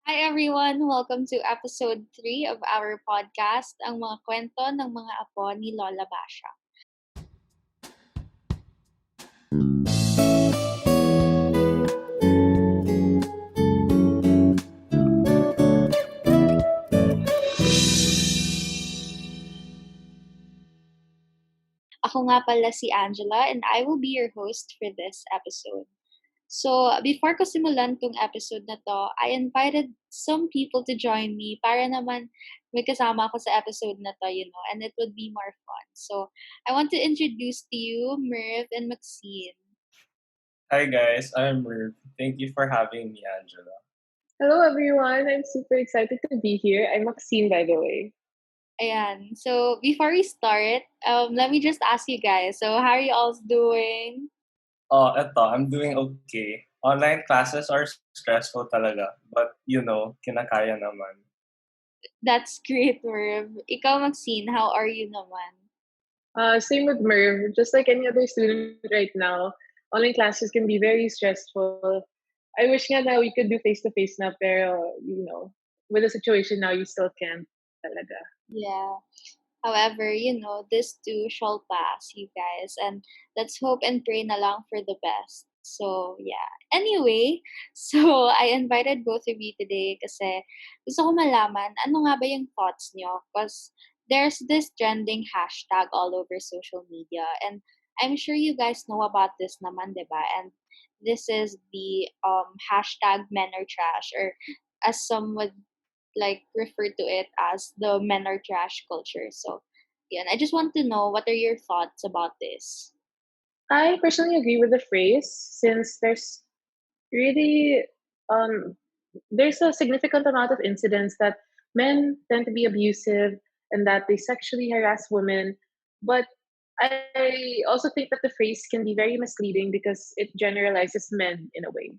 Hi everyone! Welcome to episode 3 of our podcast, ang mga kwento ng mga apo ni Lola Bashang. Ako nga pala si Angela and I will be your host for this episode. So, before ko simulan tong episode na to, I invited some people to join me para naman may kasama ako sa episode na to, and it would be more fun. So, I want to introduce to you Merv and Maxine. Hi guys, I'm Merv. Thank you for having me, Angela. Hello everyone, I'm super excited to be here. I'm Maxine, by the way. Ayan. So, before we start, let me just ask you guys. So, how are you all doing? I'm doing okay. Online classes are stressful talaga, but kinakaya naman. That's great, Merv. Ikaw, Maxine, how are you naman? Same with Merv. Just like any other student right now, online classes can be very stressful. I wish nga na we could do face-to-face na, pero, with the situation now, you still can't talaga. Yeah. However, this too shall pass, you guys. And let's hope and pray na lang for the best. So, yeah. Anyway, so I invited both of you today kasi gusto ko malaman ano nga ba yung thoughts nyo? Because there's this trending hashtag all over social media. And I'm sure you guys know about this naman, diba? And this is the hashtag men are trash, or as some would like refer to it as the men are trash culture. So, yeah, I just want to know what are your thoughts about this? I personally agree with the phrase since really um, there's a significant amount of incidents that men tend to be abusive and that they sexually harass women. But I also think that the phrase can be very misleading because it generalizes men in a way.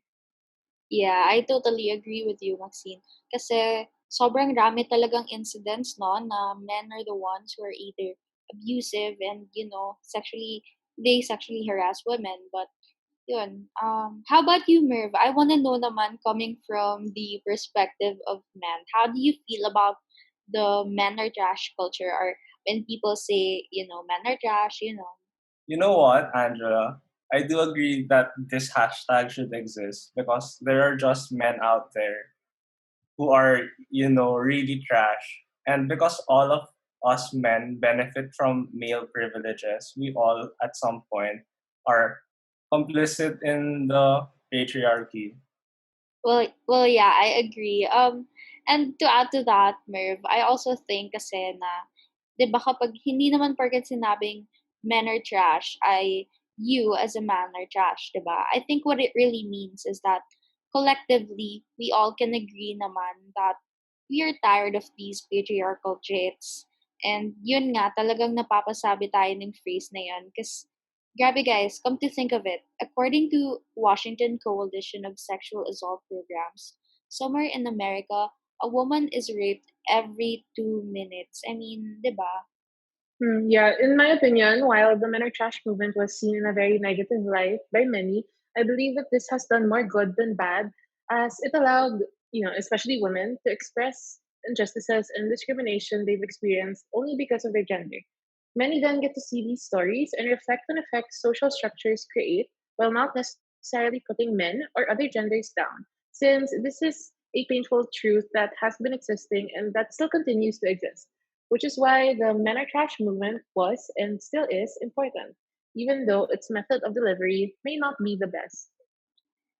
Yeah, I totally agree with you, Maxine. Kasi sobrang dami talagang incidents, no, na men are the ones who are either abusive and, they sexually harass women. But yun. How about you, Merv? I want to know naman, coming from the perspective of men, how do you feel about the men are trash culture, or when people say, men are trash? You know what, Angela? I do agree that this hashtag should exist because there are just men out there who are, really trash. And because all of us men benefit from male privileges, we all at some point are complicit in the patriarchy. Well, yeah, I agree. And to add to that, Merv, I also think kasi na, 'di ba kapag hindi naman porket sinabing men are trash, ay you as a man are trash, 'di ba? I think what it really means is that collectively, we all can agree naman that we are tired of these patriarchal traits. And yun nga, talagang napapasabi tayo ng phrase na yun. Kasi grabe guys, come to think of it, according to Washington Coalition of Sexual Assault Programs, somewhere in America, a woman is raped every 2 minutes. I mean, di ba? Yeah, in my opinion, while the men are trash movement was seen in a very negative light by many, I believe that this has done more good than bad as it allowed, especially women, to express injustices and discrimination they've experienced only because of their gender. Many then get to see these stories and reflect on effects social structures create while not necessarily putting men or other genders down, since this is a painful truth that has been existing and that still continues to exist, which is why the Men Are Trash movement was and still is important, even though its method of delivery may not be the best.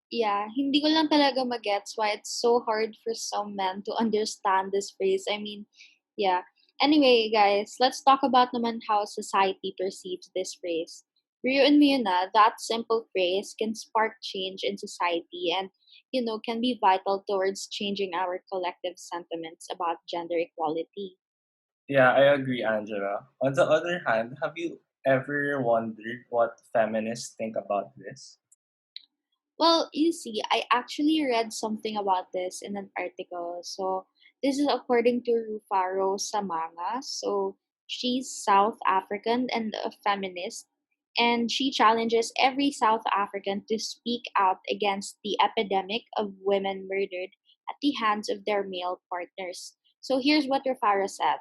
Yeah, hindi ko lang talaga magets why it's so hard for some men to understand this phrase. I mean, yeah. Anyway, guys, let's talk about naman how society perceives this phrase. Riyuin mo yun that simple phrase can spark change in society and, can be vital towards changing our collective sentiments about gender equality. Yeah, I agree, Angela. On the other hand, have you ever wondered what feminists think about this? Well, you see, I actually read something about this in an article. So, this is according to Rufaro Samanga. So, she's South African and a feminist, and she challenges every South African to speak out against the epidemic of women murdered at the hands of their male partners. So here's what Rafara said.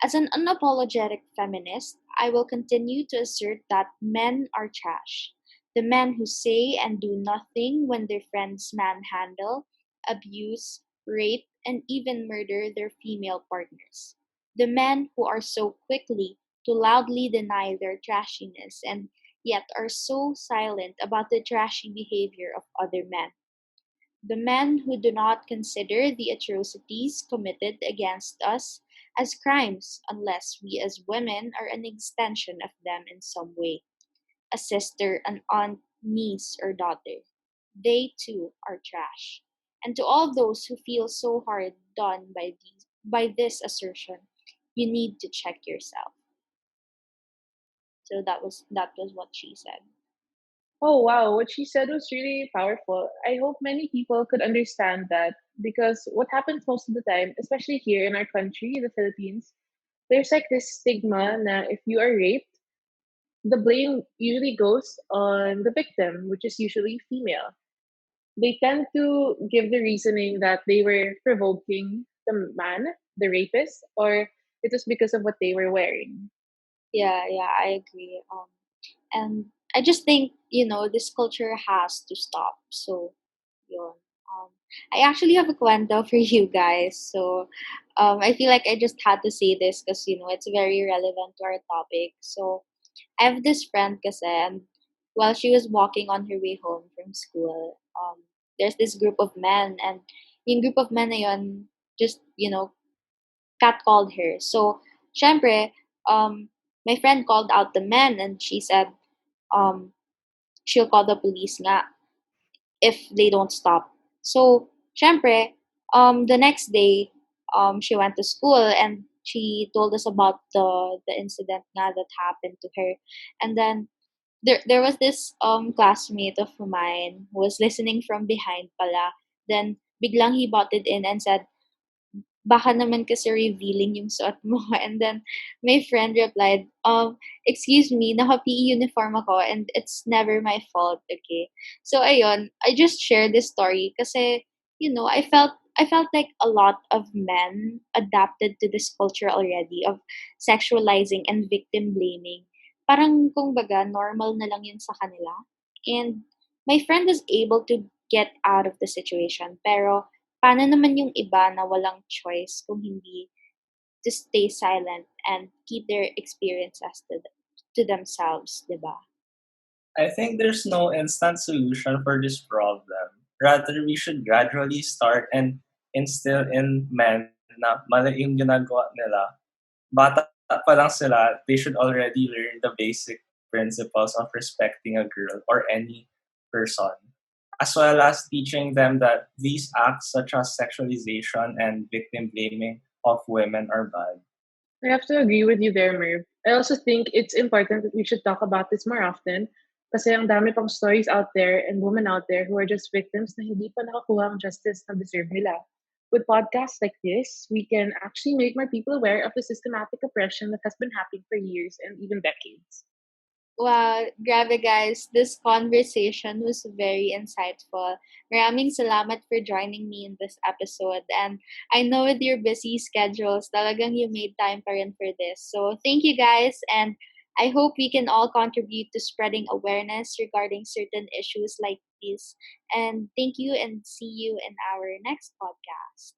As an unapologetic feminist, I will continue to assert that men are trash. The men who say and do nothing when their friends manhandle, abuse, rape, and even murder their female partners. The men who are so quickly to loudly deny their trashiness and yet are so silent about the trashy behavior of other men. The men who do not consider the atrocities committed against us as crimes unless we as women are an extension of them in some way, a sister, an aunt, niece, or daughter. They too are trash. And to all those who feel so hard done by this assertion, you need to check yourself. So that was what she said. Oh wow, what she said was really powerful. I hope many people could understand that because what happens most of the time, especially here in our country, the Philippines, there's like this stigma that if you are raped, the blame usually goes on the victim, which is usually female. They tend to give the reasoning that they were provoking the man, the rapist, or it was because of what they were wearing. Yeah, I agree. And I just think, this culture has to stop. So, yun. Um, I actually have a kwento for you guys. So, I feel like I just had to say this because, it's very relevant to our topic. So, I have this friend kasi, and while she was walking on her way home from school, there's this group of men, and yung group of men na yun just, catcalled her. So, syempre, my friend called out the men, and she said, um, she'll call the police nga if they don't stop. So, syempre, the next day, she went to school and she told us about the incident nga that happened to her. And then there was this classmate of mine who was listening from behind pala. Then biglang he butted in and said, baka naman kasi revealing yung suot mo. And then my friend replied, excuse me, naka-PE uniform ako and it's never my fault, okay? So ayun, I just share this story kasi, I felt like a lot of men adapted to this culture already of sexualizing and victim blaming. Parang kung baga, normal na lang yun sa kanila. And my friend was able to get out of the situation, pero paano naman yung iba na walang choice kung hindi to stay silent and keep their experiences to themselves, 'di ba? I think there's no instant solution for this problem. Rather, we should gradually start and instill in men na mali yung ginagawa nila. Bata pa lang sila, they should already learn the basic principles of respecting a girl or any person, as well as teaching them that these acts such as sexualization and victim blaming of women are bad. I have to agree with you there, Merv. I also think it's important that we should talk about this more often kasi ang dami pang stories out there and women out there who are just victims na hindi pa nakakuha ang justice na deserve nila. With podcasts like this, we can actually make more people aware of the systematic oppression that has been happening for years and even decades. Wow, grabe guys, this conversation was very insightful. Maraming salamat for joining me in this episode. And I know with your busy schedules, talagang you made time pa rin for this. So thank you guys, and I hope we can all contribute to spreading awareness regarding certain issues like these. And thank you, and see you in our next podcast.